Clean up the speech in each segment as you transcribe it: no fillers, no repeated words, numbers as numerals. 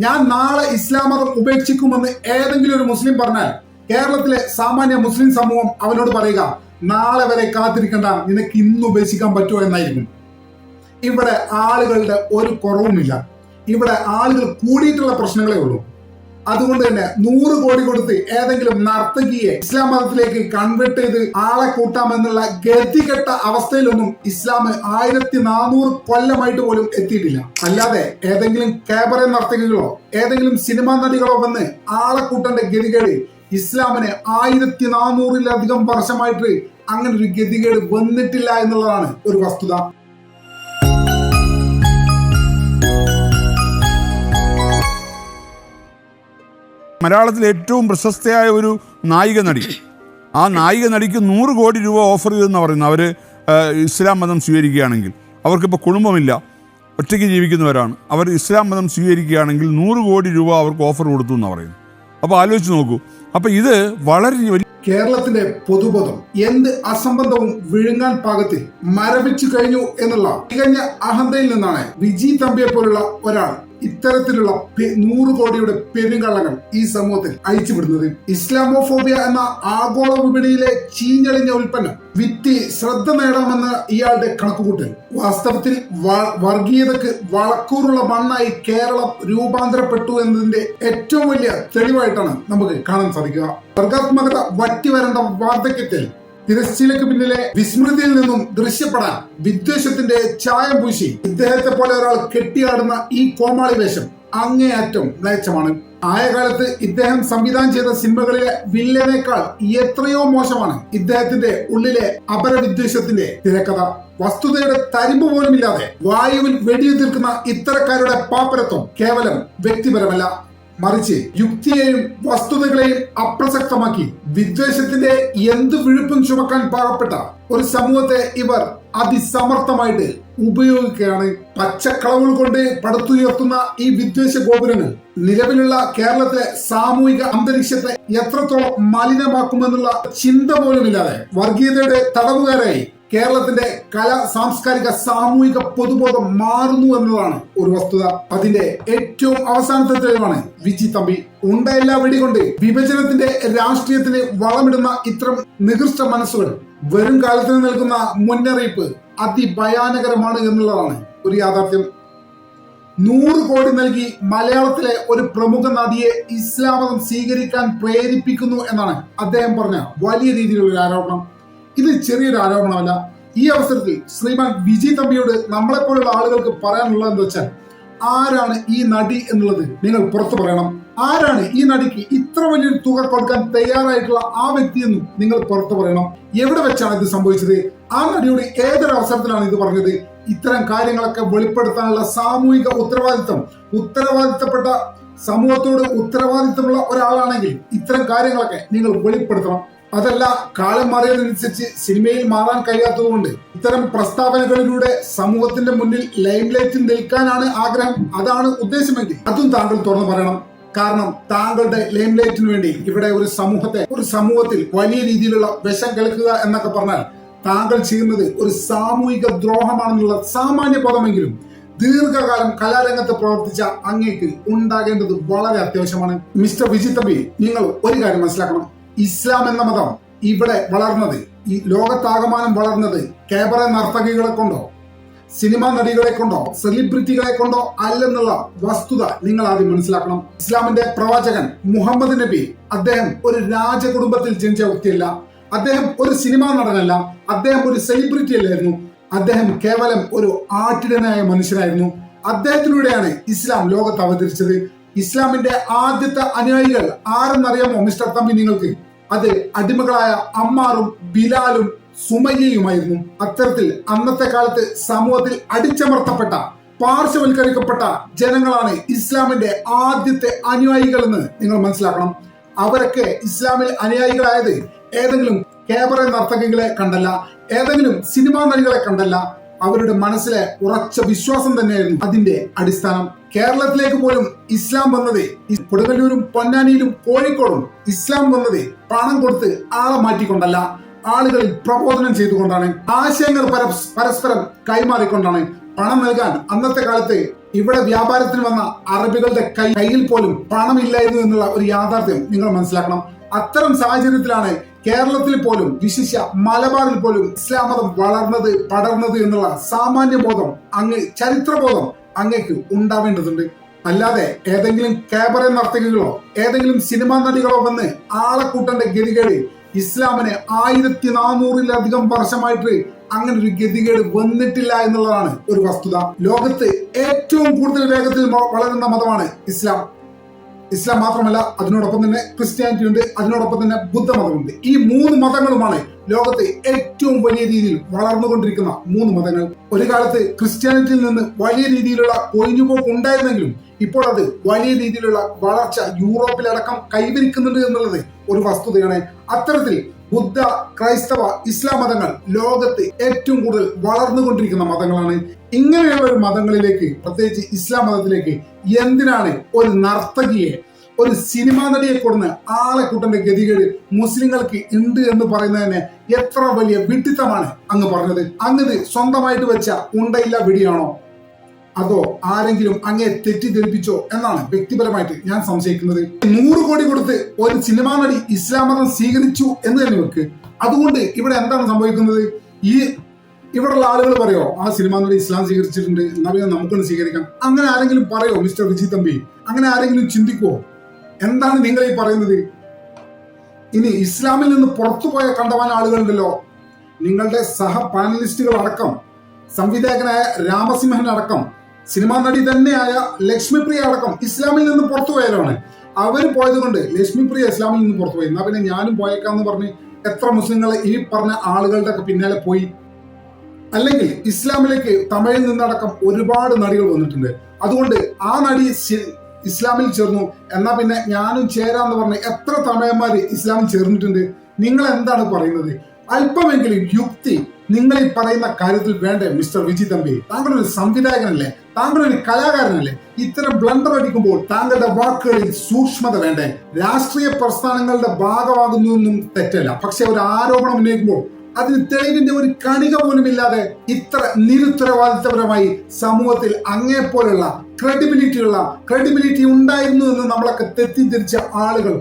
ഞാൻ നാളെ ഇസ്ലാം മതം ഉപേക്ഷിക്കുമെന്ന് ഏതെങ്കിലും ഒരു മുസ്ലിം പറഞ്ഞാൽ കേരളത്തിലെ സാമാന്യ മുസ്ലിം സമൂഹം അവനോട് പറയുക, നാളെ വരെ കാത്തിരിക്കണ്ട, നിനക്ക് ഇന്ന് ഉപേക്ഷിക്കാൻ പറ്റുമോ എന്നായിരിക്കും. ഇവിടെ ആളുകളുടെ ഒരു കുറവുമില്ല. ഇവിടെ ആളുകൾ കൂടിയിട്ടുള്ള പ്രശ്നങ്ങളേ ഉള്ളൂ. അതുകൊണ്ട് തന്നെ 100 കോടി കൊടുത്ത് ഏതെങ്കിലും നർത്തകിയെ ഇസ്ലാം മതത്തിലേക്ക് കൺവേർട്ട് ചെയ്ത് ആളെ കൂട്ടാമെന്നുള്ള ഗതികെട്ട അവസ്ഥയിലൊന്നും ഇസ്ലാം 1400 കൊല്ലമായിട്ട് പോലും എത്തിയിട്ടില്ല. അല്ലാതെ ഏതെങ്കിലും കാബറെ നർത്തകികളോ ഏതെങ്കിലും സിനിമാ നടികളോ വന്ന് ആളെ കൂട്ടേണ്ട ഗതികേട് ഇസ്ലാമിന് 1400-ലധികം വർഷമായിട്ട് അങ്ങനെ ഒരു ഗതികേട് വന്നിട്ടില്ല എന്നുള്ളതാണ് ഒരു വസ്തുത. മലയാളത്തിൽ ഏറ്റവും പ്രശസ്തയായ ഒരു നായിക നടി, ആ നായിക നടിക്ക് 100 കോടി രൂപ ഓഫർ ചെയ്തെന്ന് പറയുന്നു. അവർ ഇസ്ലാം മതം സ്വീകരിക്കുകയാണെങ്കിൽ, അവർക്കിപ്പോൾ കുടുംബമില്ല, ഒറ്റയ്ക്ക് ജീവിക്കുന്നവരാണ്, അവർ ഇസ്ലാം മതം സ്വീകരിക്കുകയാണെങ്കിൽ 100 കോടി രൂപ അവർക്ക് ഓഫർ കൊടുത്തു എന്ന് പറയുന്നു. അപ്പോൾ ആലോചിച്ച് നോക്കൂ. അപ്പോൾ ഇത് വളരെ വലിയ കേരളത്തിന്റെ പൊതുബോധം എന്ത് അസംബന്ധവും വിഴുങ്ങാൻ പാകത്തിൽ മരവിച്ചു കഴിഞ്ഞു എന്നുള്ള തികഞ്ഞ അഹന്തയിൽ നിന്നാണ് വിജി തമ്പിയെ പോലുള്ള ഒരാൾ ഇത്തരത്തിലുള്ള 100 കോടിയുടെ പെരുങ്കള്ളങ്ങൾ ഈ സമൂഹത്തിൽ അയച്ചുവിടുന്നത്. ഇസ്ലാമോഫോബിയ എന്ന ആഗോള വിപണിയിലെ ചീഞ്ഞളിഞ്ഞ ഉൽപ്പന്നം വിറ്റ് ശ്രദ്ധ നേടാമെന്ന ഇയാളുടെ കണക്കുകൂട്ടൽ വാസ്തവത്തിൽ വർഗീയതക്ക് വളക്കൂറുള്ള മണ്ണായി കേരളം രൂപാന്തരപ്പെട്ടു എന്നതിന്റെ ഏറ്റവും വലിയ തെളിവായിട്ടാണ് നമുക്ക് കാണാൻ സാധിക്കുക. വർഗാത്മകത വറ്റിവരേണ്ട വാർദ്ധക്യത്തിൽ തിരശ്ശീലക്ക് പിന്നിലെ വിസ്മൃതിയിൽ നിന്നും ദൃശ്യപ്പെടാൻ വിദ്വേഷത്തിന്റെ ചായം പൂശി ഇദ്ദേഹത്തെ പോലെ ഒരാൾ കെട്ടിയാടുന്ന ഈ കോമാളി വേഷം അങ്ങേയറ്റം മ്ലേച്ഛമാണ്. ആയ കാലത്ത് ഇദ്ദേഹം സംവിധാനം ചെയ്ത സിനിമകളിലെ വില്ലനേക്കാൾ എത്രയോ മോശമാണ് ഇദ്ദേഹത്തിന്റെ ഉള്ളിലെ അപരവിദ്വേഷത്തിന്റെ തിരക്കഥ. വസ്തുതയുടെ തരിമ്പ് പോലുമില്ലാതെ വായുവിൽ വെടിയുതിർക്കുന്ന ഇത്തരക്കാരുടെ പാപ്പരത്വം കേവലം വ്യക്തിപരമല്ല, മറിച്ച് യുക്തിയെയും വസ്തുതകളെയും അപ്രസക്തമാക്കി വിദ്വേഷത്തിന്റെ എന്ത് വിഴുപ്പും ചുമക്കാൻ പാകപ്പെട്ട ഒരു സമൂഹത്തെ ഇവർ അതിസമർത്ഥമായിട്ട് ഉപയോഗിക്കുകയാണ്. പച്ചക്കളവുകൾ കൊണ്ട് പടുത്തുയർത്തുന്ന ഈ വിദ്വേഷ ഗോപുരങ്ങൾ നിലവിലുള്ള കേരളത്തിലെ സാമൂഹിക അന്തരീക്ഷത്തെ എത്രത്തോളം മലിനമാക്കുമെന്നുള്ള ചിന്ത പോലുമില്ലാതെ വർഗീയതയുടെ തടവുകാരായി കേരളത്തിന്റെ കല, സാംസ്കാരിക, സാമൂഹിക പൊതുബോധം മാറുന്നു എന്നതാണ് ഒരു വസ്തുത. അതിന്റെ ഏറ്റവും അവസാനത്തെ തെളിവാണ് വിജി തമ്പി. ഉണ്ടയെല്ലാം വെടികൊണ്ട് വിഭജനത്തിന്റെ രാഷ്ട്രീയത്തിന് വളമിടുന്ന ഇത്തരം നികൃഷ്ട മനസ്സുകൾ വരും കാലത്തിന് നൽകുന്ന മുന്നറിയിപ്പ് അതിഭയാനകരമാണ് എന്നുള്ളതാണ് ഒരു യാഥാർത്ഥ്യം. 100 കോടി നൽകി മലയാളത്തിലെ ഒരു പ്രമുഖ നടിയെ ഇസ്ലാം മതം സ്വീകരിക്കാൻ പ്രേരിപ്പിക്കുന്നു എന്നാണ് അദ്ദേഹം പറഞ്ഞ വലിയ രീതിയിലുള്ള ഒരു ആരോപണം. ഇത് ചെറിയൊരു ആരോപണമല്ല. ഈ അവസരത്തിൽ ശ്രീമാൻ വിജി തമ്പിയോട് നമ്മളെപ്പോലുള്ള ആളുകൾക്ക് പറയാനുള്ളത് എന്താ വെച്ചാൽ, ആരാണ് ഈ നടി എന്നുള്ളത് നിങ്ങൾ പുറത്തു പറയണം. ആരാണ് ഈ നടിക്ക് ഇത്ര വലിയൊരു തുക കൊടുക്കാൻ തയ്യാറായിട്ടുള്ള ആ വ്യക്തിയെന്നും നിങ്ങൾ പുറത്തു പറയണം. എവിടെ വെച്ചാണ് ഇത് സംഭവിച്ചത്? ആ നടിയോട് ഏതൊരു അവസരത്തിലാണ് ഇത് പറഞ്ഞത്? ഇത്തരം കാര്യങ്ങളൊക്കെ വെളിപ്പെടുത്താനുള്ള സാമൂഹിക ഉത്തരവാദിത്തപ്പെട്ട സമൂഹത്തോട് ഉത്തരവാദിത്തമുള്ള ഒരാളാണെങ്കിൽ ഇത്തരം കാര്യങ്ങളൊക്കെ നിങ്ങൾ വെളിപ്പെടുത്തണം. അതല്ല, കാലം മാറിയതനുസരിച്ച് സിനിമയിൽ മാറാൻ കഴിയാത്തതുകൊണ്ട് ഇത്തരം പ്രസ്താവനകളിലൂടെ സമൂഹത്തിന്റെ മുന്നിൽ ലൈംലൈറ്റിൽ നിൽക്കാനാണ് ആഗ്രഹം, അതാണ് ഉദ്ദേശമെങ്കിൽ അതും താങ്കൾ തുറന്നു പറയണം. കാരണം താങ്കളുടെ ലൈംലൈറ്റിന് വേണ്ടി ഇവിടെ ഒരു സമൂഹത്തിൽ വലിയ രീതിയിലുള്ള വിഷം കലക്കുക എന്നൊക്കെ പറഞ്ഞാൽ താങ്കൾ ചെയ്യുന്നത് ഒരു സാമൂഹിക ദ്രോഹമാണെന്നുള്ള സാമാന്യ ബോധമെങ്കിലും ദീർഘകാലം കലാരംഗത്ത് പ്രവർത്തിച്ച അങ്ങേക്ക് ഉണ്ടാകേണ്ടത് വളരെ അത്യാവശ്യമാണ്. മിസ്റ്റർ വിജി തമ്പി, നിങ്ങൾ ഒരു കാര്യം മനസ്സിലാക്കണം. ഇസ്ലാം എന്ന മതം ഇവിടെ വളർന്നത്, ഈ ലോകത്താകമാനം വളർന്നത് കാബറെ നർത്തകികളെ കൊണ്ടോ സിനിമാ നടികളെ കൊണ്ടോ സെലിബ്രിറ്റികളെ കൊണ്ടോ അല്ലെന്നുള്ള വസ്തുത നിങ്ങൾ ആദ്യം മനസ്സിലാക്കണം. ഇസ്ലാമിന്റെ പ്രവാചകൻ മുഹമ്മദ് നബി, അദ്ദേഹം ഒരു രാജകുടുംബത്തിൽ ജനിച്ച വ്യക്തിയല്ല. അദ്ദേഹം ഒരു സിനിമാ നടനല്ല. അദ്ദേഹം ഒരു സെലിബ്രിറ്റി അല്ലായിരുന്നു. അദ്ദേഹം കേവലം ഒരു ആട്ടിടനായ മനുഷ്യനായിരുന്നു. അദ്ദേഹത്തിലൂടെയാണ് ഇസ്ലാം ലോകത്ത് അവതരിച്ചത്. ഇസ്ലാമിന്റെ ആദ്യത്തെ അനുയായികൾ ആരെന്നറിയാമോ മിസ്റ്റർ തമ്പി നിങ്ങൾക്ക്? അത് അടിമകളായ അമ്മാറും ബിലാലും സുമയ്യയുമായിരുന്നു. അത്തരത്തിൽ അന്നത്തെ കാലത്ത് സമൂഹത്തിൽ അടിച്ചമർത്തപ്പെട്ട, പാർശ്വവൽക്കരിക്കപ്പെട്ട ജനങ്ങളാണ് ഇസ്ലാമിന്റെ ആദ്യത്തെ അനുയായികൾ എന്ന് നിങ്ങൾ മനസ്സിലാക്കണം. അവരൊക്കെ ഇസ്ലാമിൽ അനുയായികളായത് ഏതെങ്കിലും കാബറെ നർത്തകികളെ കണ്ടല്ല, ഏതെങ്കിലും സിനിമാ നടികളെ കണ്ടല്ല. അവരുടെ മനസ്സിലെ ഉറച്ച വിശ്വാസം തന്നെയായിരുന്നു അതിന്റെ അടിസ്ഥാനം. കേരളത്തിലേക്ക് പോലും ഇസ്ലാം വന്നത്, കൊടുങ്ങല്ലൂരും പൊന്നാനിയിലും കോഴിക്കോടും ഇസ്ലാം വന്നത് പണം കൊടുത്ത് ആളെ മാറ്റിക്കൊണ്ടല്ല, ആളുകളിൽ പ്രബോധനം ചെയ്തുകൊണ്ടാണ്. ആശയങ്ങൾ പരസ്പരം കൈമാറിക്കൊണ്ടാണ്. പണം നൽകാൻ അന്നത്തെ കാലത്ത് ഇവിടെ വ്യാപാരത്തിന് വന്ന അറബികളുടെ കയ്യിൽ പോലും പണമില്ലായിരുന്നു എന്നുള്ള ഒരു യാഥാർത്ഥ്യം നിങ്ങൾ മനസ്സിലാക്കണം. അത്തരം സാഹചര്യത്തിലാണ് കേരളത്തിൽ പോലും വിശിഷ്യ മലബാറിൽ പോലും ഇസ്ലാം മതം വളർന്നത് പടർന്നത് എന്നുള്ള സാമാന്യ ബോധം ചരിത്രബോധം അങ്ങേക്ക് ഉണ്ടാവേണ്ടതുണ്ട്. അല്ലാതെ ഏതെങ്കിലും ക്യാബറെ നർത്തകികളോ ഏതെങ്കിലും സിനിമാ നടികളോ വന്ന് ആളെക്കൂട്ടന്റെ ഗതികേട് ഇസ്ലാമിനെ 1400-ലധികം വർഷമായിട്ട് അങ്ങനെ ഒരു ഗതികേട് വന്നിട്ടില്ല എന്നുള്ളതാണ് ഒരു വസ്തുത. ലോകത്ത് ഏറ്റവും കൂടുതൽ വേഗത്തിൽ വളരുന്ന മതമാണ് ഇസ്ലാം. ഇസ്ലാം മാത്രമല്ല, അതിനോടൊപ്പം തന്നെ ക്രിസ്ത്യാനിറ്റി ഉണ്ട്, അതിനോടൊപ്പം തന്നെ ബുദ്ധമതമുണ്ട്. ഈ 3 മതങ്ങളുമാണ് ലോകത്തെ ഏറ്റവും വലിയ രീതിയിൽ വളർന്നുകൊണ്ടിരിക്കുന്ന 3 മതങ്ങൾ. ഒരു കാലത്ത് ക്രിസ്ത്യാനിറ്റിയിൽ നിന്ന് വലിയ രീതിയിലുള്ള ഒഴിഞ്ഞുപോക്ക് ഉണ്ടായിരുന്നെങ്കിലും ഇപ്പോൾ അത് വലിയ രീതിയിലുള്ള വളർച്ച യൂറോപ്പിലടക്കം കൈവരിക്കുന്നുണ്ട് എന്നുള്ളത് ഒരു വസ്തുതയാണ്. അത്തരത്തിൽ ബുദ്ധ, ക്രൈസ്തവ, ഇസ്ലാം മതങ്ങൾ ലോകത്ത് ഏറ്റവും കൂടുതൽ വളർന്നുകൊണ്ടിരിക്കുന്ന മതങ്ങളാണ്. ഇങ്ങനെയുള്ള ഒരു മതങ്ങളിലേക്ക്, പ്രത്യേകിച്ച് ഇസ്ലാം മതത്തിലേക്ക് എന്തിനാണ് ഒരു നർത്തകിയെ, ഒരു സിനിമാ നടിയെ കൊടുന്ന് ആളെക്കൂട്ടന്റെ ഗതികേട് മുസ്ലിങ്ങൾക്ക് ഉണ്ട് എന്ന് പറയുന്നതിന് എത്ര വലിയ വിഡ്ഢിത്തമാണ് അങ്ങ് പറഞ്ഞത്? അങ്ങത് സ്വന്തമായിട്ട് വെച്ച ഉണ്ടയില്ല വിടിയാണോ? അതോ ആരെങ്കിലും അങ്ങേ തെറ്റിദ്ധരിപ്പിച്ചോ എന്നാണ് വ്യക്തിപരമായിട്ട് ഞാൻ സംശയിക്കുന്നത്. 100 കോടി കൊടുത്ത് ഒരു സിനിമാ നടി ഇസ്ലാം മതം സ്വീകരിച്ചു എന്ന് തന്നെ വെക്ക്. അതുകൊണ്ട് ഇവിടെ എന്താണ് സംഭവിക്കുന്നത്? ഇവിടെയുള്ള ആളുകൾ പറയോ ആ സിനിമാ നടി ഇസ്ലാം സ്വീകരിച്ചിട്ടുണ്ട്, എന്നാ പിന്നെ നമുക്കൊന്ന് സ്വീകരിക്കാം? അങ്ങനെ ആരെങ്കിലും പറയോ മിസ്റ്റർ വിജി തമ്പി? അങ്ങനെ ആരെങ്കിലും ചിന്തിക്കുവോ? എന്താണ് നിങ്ങൾ ഈ പറയുന്നത്? ഇനി ഇസ്ലാമിൽ നിന്ന് പുറത്തുപോയ കണ്ടവാൻ ആളുകളുണ്ടല്ലോ, നിങ്ങളുടെ സഹ പാനലിസ്റ്റുകൾ അടക്കം, സംവിധായകനായ രാമസിംഹൻ അടക്കം, സിനിമാ നടി തന്നെയായ ലക്ഷ്മിപ്രിയ അടക്കം ഇസ്ലാമിൽ നിന്ന് പുറത്തു പോയവരാണ്. അവർ പോയത് കൊണ്ട് ലക്ഷ്മിപ്രിയ ഇസ്ലാമിൽ നിന്ന് പുറത്തു പോയി, എന്നാ പിന്നെ ഞാനും പോയേക്കാന്ന് പറഞ്ഞ് എത്ര മുസ്ലിങ്ങൾ ഈ പറഞ്ഞ ആളുകളുടെ ഒക്കെ പിന്നാലെ പോയി? അല്ലെങ്കിൽ ഇസ്ലാമിലേക്ക് തമിഴിൽ നിന്നടക്കം ഒരുപാട് നടികൾ വന്നിട്ടുണ്ട്. അതുകൊണ്ട് ആ നടി ഇസ്ലാമിൽ ചേർന്നു, എന്നാ പിന്നെ ഞാനും ചേരാന്ന് പറഞ്ഞ് എത്ര തമിഴന്മാര് ഇസ്ലാമിൽ ചേർന്നിട്ടുണ്ട്? നിങ്ങൾ എന്താണ് പറയുന്നത്? അല്പമെങ്കിലും യുക്തി നിങ്ങൾ ഈ പറയുന്ന കാര്യത്തിൽ വേണ്ടേ മിസ്റ്റർ വിജി തമ്പി? താങ്കളൊരു സംവിധായകനല്ലേ, താങ്കളൊരു കലാകാരനല്ലേ? ഇത്തരം ബ്ലണ്ടർ അടിക്കുമ്പോൾ താങ്കളുടെ വാക്കുകളിൽ സൂക്ഷ്മത വേണ്ടേ? രാഷ്ട്രീയ പ്രസ്ഥാനങ്ങളുടെ ഭാഗമാകുന്നതൊന്നും തെറ്റല്ല, പക്ഷെ ഒരു ആരോപണം ഉന്നയിക്കുമ്പോൾ അതിന് തെളിവിന്റെ ഒരു കണിക പോലും ഇല്ലാതെ ഇത്ര നിരുത്തരവാദിത്തപരമായി സമൂഹത്തിൽ അങ്ങേപ്പോലുള്ള ക്രെഡിബിലിറ്റി ഉണ്ടായിരുന്നു എന്ന് നമ്മളൊക്കെ തെറ്റിദ്ധരിച്ച ആളുകൾ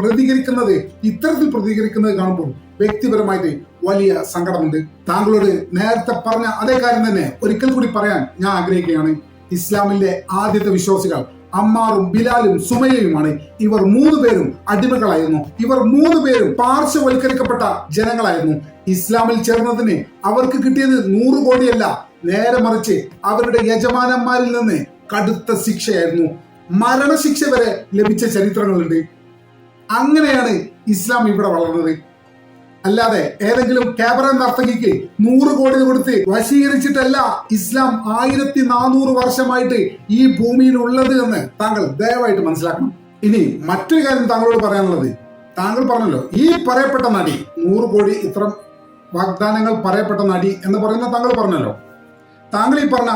പ്രതികരിക്കുന്നത് ഇത്തരത്തിൽ പ്രതികരിക്കുന്നത് കാണുമ്പോൾ വ്യക്തിപരമായിട്ട് വലിയ സങ്കടമുണ്ട്. താങ്കളോട് നേരത്തെ പറഞ്ഞ അതേ കാര്യം തന്നെ ഒരിക്കൽ കൂടി പറയാൻ ഞാൻ ആഗ്രഹിക്കുകയാണ്. ഇസ്ലാമിന്റെ ആദ്യത്തെ വിശ്വാസികൾ അമ്മാറും ബിലാലും സുമയ്യയുമാണ്. ഇവർ 3 പേരും അടിമകളായിരുന്നു. ഇവർ 3 പേരും പാർശ്വവൽക്കരിക്കപ്പെട്ട ജനങ്ങളായിരുന്നു. ഇസ്ലാമിൽ ചേർന്നതിന് അവർക്ക് കിട്ടിയത് 100 കോടിയല്ല, നേരെ മറിച്ച് അവരുടെ യജമാനന്മാരിൽ നിന്ന് കടുത്ത ശിക്ഷയായിരുന്നു. മരണശിക്ഷ വരെ ലഭിച്ച ചരിത്രങ്ങളുണ്ട്. അങ്ങനെയാണ് ഇസ്ലാം ഇവിടെ വളർന്നത്. അല്ലാതെ ഏതെങ്കിലും ക്യാബറ നർത്തകിക്ക് 100 കോടി കൊടുത്ത് വശീകരിച്ചിട്ടല്ല ഇസ്ലാം 1400 വർഷമായിട്ട് ഈ ഭൂമിയിൽ ഉള്ളത് എന്ന് താങ്കൾ ദയവായിട്ട് മനസ്സിലാക്കണം. ഇനി മറ്റൊരു കാര്യം താങ്കളോട് പറയാനുള്ളത്, താങ്കൾ പറഞ്ഞല്ലോ ഈ പറയപ്പെട്ട നടി 100 കോടി ഇത്തരം വാഗ്ദാനങ്ങൾ പറയപ്പെട്ട നടി എന്ന് പറയുന്ന താങ്കൾ പറഞ്ഞല്ലോ. താങ്കൾ ഈ പറഞ്ഞ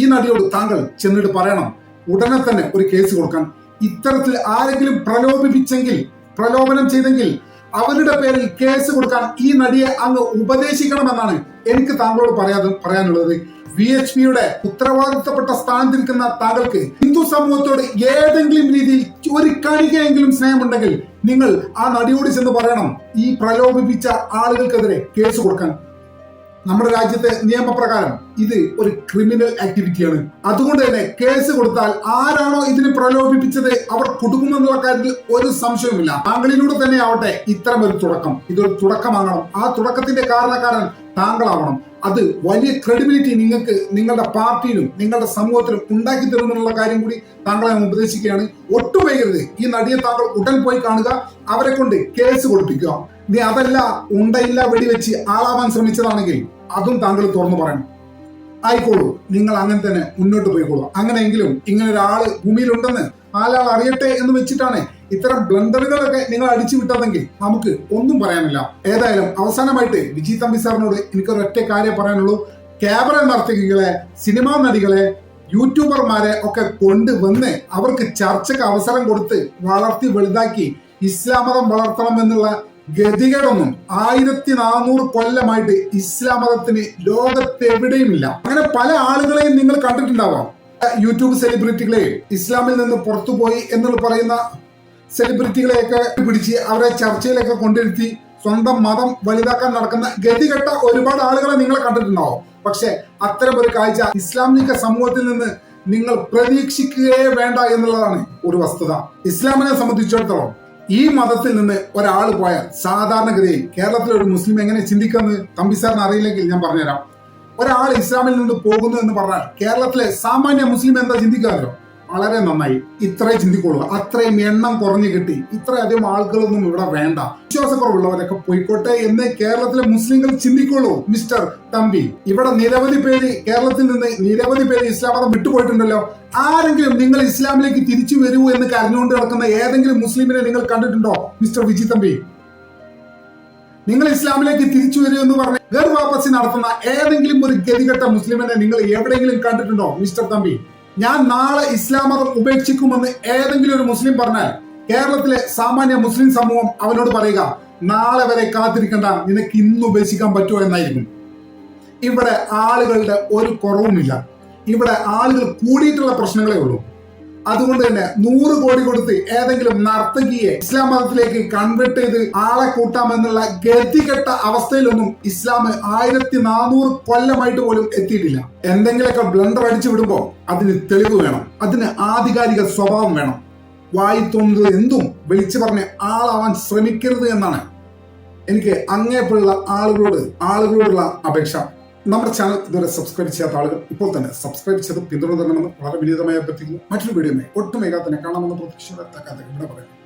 ഈ നടിയോട് താങ്കൾ ചെന്നിട്ട് പറയണം ഉടനെ തന്നെ ഒരു കേസ് കൊടുക്കാൻ. ഇത്തരത്തിൽ ആരെങ്കിലും പ്രലോഭനം ചെയ്തെങ്കിൽ അവരുടെ പേരിൽ കേസ് കൊടുക്കാൻ ഈ നടിയെ അങ്ങ് ഉപദേശിക്കണമെന്നാണ് എനിക്ക് താങ്കളോട് പറയാനുള്ളത്. VHPയുടെ ഉത്തരവാദിത്തപ്പെട്ട സ്ഥാനത്തിരിക്കുന്ന താങ്കൾക്ക് ഹിന്ദു സമൂഹത്തോട് ഏതെങ്കിലും രീതിയിൽ ഒരു കണികയെങ്കിലും സ്നേഹമുണ്ടെങ്കിൽ നിങ്ങൾ ആ നടിയോട് ചെന്ന് പറയണം ഈ പ്രലോഭിപ്പിച്ച ആളുകൾക്കെതിരെ കേസ് കൊടുക്കാൻ. നമ്മുടെ രാജ്യത്തെ നിയമപ്രകാരം ഇത് ഒരു ക്രിമിനൽ ആക്ടിവിറ്റിയാണ്. അതുകൊണ്ട് തന്നെ കേസ് കൊടുത്താൽ ആരാണോ ഇതിന് പ്രലോഭിപ്പിച്ചത് അവർ കൊടുക്കുമെന്നുള്ള കാര്യത്തിൽ ഒരു സംശയവുമില്ല. താങ്കളിലൂടെ തന്നെ ആവട്ടെ ഇത്തരം ഒരു തുടക്കം, ഇതൊരു തുടക്കമാകണം. ആ തുടക്കത്തിന്റെ കാരണക്കാരൻ താങ്കളാവണം. അത് വലിയ ക്രെഡിബിലിറ്റി നിങ്ങൾക്ക് നിങ്ങളുടെ പാർട്ടിയിലും നിങ്ങളുടെ സമൂഹത്തിലും ഉണ്ടാക്കി തരുമെന്നുള്ള കാര്യം കൂടി താങ്കളെ ഉപദേശിക്കുകയാണ്. ഒട്ടും വൈകരുത്. ഈ നടിയെ താങ്കൾ ഉടൻ പോയി കാണുക, അവരെ കൊണ്ട് കേസ് കൊടുപ്പിക്കുക. നീ അതല്ല ഉണ്ടയില്ല വെടിവെച്ച് ആളാവാൻ ശ്രമിച്ചതാണെങ്കിൽ അതും താങ്കൾ തുറന്നു പറയണം. ആയിക്കോളൂ, നിങ്ങൾ അങ്ങനെ തന്നെ മുന്നോട്ട് പോയിക്കോളൂ. അങ്ങനെയെങ്കിലും ഇങ്ങനെ ഒരാള് ഭൂമിയിലുണ്ടെന്ന് നാലാൾ അറിയട്ടെ എന്ന് വെച്ചിട്ടാണ് ഇത്തരം ബ്ലണ്ടറുകളൊക്കെ നിങ്ങൾ അടിച്ചു വിട്ടതെങ്കിൽ നമുക്ക് ഒന്നും പറയാനില്ല. ഏതായാലും അവസാനമായിട്ട് വിജി തമ്പി സാറിനോട് എനിക്കൊരൊറ്റ കാര്യം പറയാനുള്ളൂ. ക്യാമറ നർത്തകികളെ, സിനിമാ നടികളെ, യൂട്യൂബർമാരെ ഒക്കെ കൊണ്ടുവന്ന് അവർക്ക് ചർച്ചയ്ക്ക് അവസരം കൊടുത്ത് വളർത്തി വലുതാക്കി ഇസ്ലാം മതം വളർത്തണം എന്നുള്ള ഗതികേടൊന്നും 1400 കൊല്ലമായിട്ട് ഇസ്ലാം മതത്തിന് ലോകത്തെവിടെയുമില്ല. അങ്ങനെ പല ആളുകളെയും നിങ്ങൾ കണ്ടിട്ടുണ്ടാവാം. യൂട്യൂബ് സെലിബ്രിറ്റികളെയും ഇസ്ലാമിൽ നിന്ന് പുറത്തുപോയി എന്നുള്ള പറയുന്ന സെലിബ്രിറ്റികളെയൊക്കെ പിടിച്ച് അവരെ ചർച്ചയിലൊക്കെ കൊണ്ടിരുത്തി സ്വന്തം മതം വലുതാക്കാൻ നടക്കുന്ന ഗതികെട്ട ഒരുപാട് ആളുകളെ നിങ്ങൾ കണ്ടിട്ടുണ്ടാവും. പക്ഷെ അത്തരം ഒരു കാഴ്ച ഇസ്ലാമിക സമൂഹത്തിൽ നിന്ന് നിങ്ങൾ പ്രതീക്ഷിക്കുകയേ വേണ്ട എന്നുള്ളതാണ് ഒരു വസ്തുത. ഇസ്ലാമിനെ സംബന്ധിച്ചിടത്തോളം ഈ മതത്തിൽ നിന്ന് ഒരാൾ പോയാൽ സാധാരണഗതിയിൽ കേരളത്തിലെ ഒരു മുസ്ലിം എങ്ങനെ ചിന്തിക്കുന്നത് തമ്പി സാറിന് അറിയില്ലെങ്കിൽ ഞാൻ പറഞ്ഞുതരാം. ഒരാൾ ഇസ്ലാമിൽ നിന്ന് പോകുന്നു എന്ന് പറഞ്ഞാൽ കേരളത്തിലെ സാമാന്യ മുസ്ലിം എന്താ ചിന്തിക്കാമല്ലോ, വളരെ നന്നായി, ഇത്രയും ചിന്തിക്കോളൂ, അത്രയും എണ്ണം കുറഞ്ഞു കിട്ടി, ഇത്രയധികം ആളുകളൊന്നും ഇവിടെ വേണ്ട, വിശ്വാസക്കുറവുള്ളവരൊക്കെ പോയിക്കോട്ടെ എന്ന് കേരളത്തിലെ മുസ്ലിങ്ങൾ ചിന്തിക്കോളൂ. മിസ്റ്റർ തമ്പി, ഇവിടെ നിരവധി പേര് കേരളത്തിൽ നിന്ന് നിരവധി പേര് ഇസ്ലാം മതം വിട്ടുപോയിട്ടുണ്ടല്ലോ. ആരെങ്കിലും നിങ്ങൾ ഇസ്ലാമിലേക്ക് തിരിച്ചു വരൂ എന്ന് കരഞ്ഞുകൊണ്ട് നടക്കുന്ന ഏതെങ്കിലും മുസ്ലിമിനെ നിങ്ങൾ കണ്ടിട്ടുണ്ടോ മിസ്റ്റർ വിജി തമ്പി? നിങ്ങൾ ഇസ്ലാമിലേക്ക് തിരിച്ചു വരൂ എന്ന് പറഞ്ഞ് ഗർ വാപ്പസി നടത്തുന്ന ഏതെങ്കിലും ഒരു ഗതികെട്ട മുസ്ലിമിനെ നിങ്ങൾ എവിടെയെങ്കിലും കണ്ടിട്ടുണ്ടോ മിസ്റ്റർ തമ്പി? ഞാൻ നാളെ ഇസ്ലാം മതം ഉപേക്ഷിക്കുമെന്ന് ഏതെങ്കിലും ഒരു മുസ്ലിം പറഞ്ഞാൽ കേരളത്തിലെ സാമാന്യ മുസ്ലിം സമൂഹം അവനോട് പറയുക, നാളെ വരെ കാത്തിരിക്കണ്ട, നിനക്ക് ഇന്ന് ഉപേക്ഷിക്കാൻ പറ്റുമോ എന്നായിരിക്കും. ഇവിടെ ആളുകളുടെ ഒരു കുറവുമില്ല. ഇവിടെ ആളുകൾ കൂടിയിട്ടുള്ള പ്രശ്നങ്ങളേ ഉള്ളൂ. അതുകൊണ്ട് തന്നെ 100 കോടി കൊടുത്ത് ഏതെങ്കിലും നർത്തകിയെ ഇസ്ലാം മതത്തിലേക്ക് കൺവേർട്ട് ചെയ്ത് ആളെ കൂട്ടാമെന്നുള്ള ഗതികെട്ട അവസ്ഥയിലൊന്നും ഇസ്ലാം 1400 കൊല്ലമായിട്ട് പോലും എത്തിയിട്ടില്ല. എന്തെങ്കിലുമൊക്കെ ബ്ലണ്ടർ അടിച്ചു വിടുമ്പോ അതിന് തെളിവ് വേണം, അതിന് ആധികാരിക സ്വഭാവം വേണം. വായി തോന്നുന്നത് എന്തും വിളിച്ചു പറഞ്ഞ് ആളാവാൻ ശ്രമിക്കരുത് എന്നാണ് എനിക്ക് അങ്ങേപ്പോഴുള്ള ആളുകളോടുള്ള അപേക്ഷ. നമ്മുടെ ചാനൽ ഇതുവരെ സബ്സ്ക്രൈബ് ചെയ്യാത്ത ആളുകൾ ഇപ്പോൾ തന്നെ സബ്സ്ക്രൈബ് ചെയ്ത് പിന്തുണ തരണമെന്ന് വളരെ വിനീതമായി അഭ്യർത്ഥിക്കുന്നു. മറ്റൊരു വീഡിയോ ഒട്ടും വേഗം തന്നെ കാണാമെന്ന് പ്രതീക്ഷയോടെ ഇവിടെ പറയുന്നു.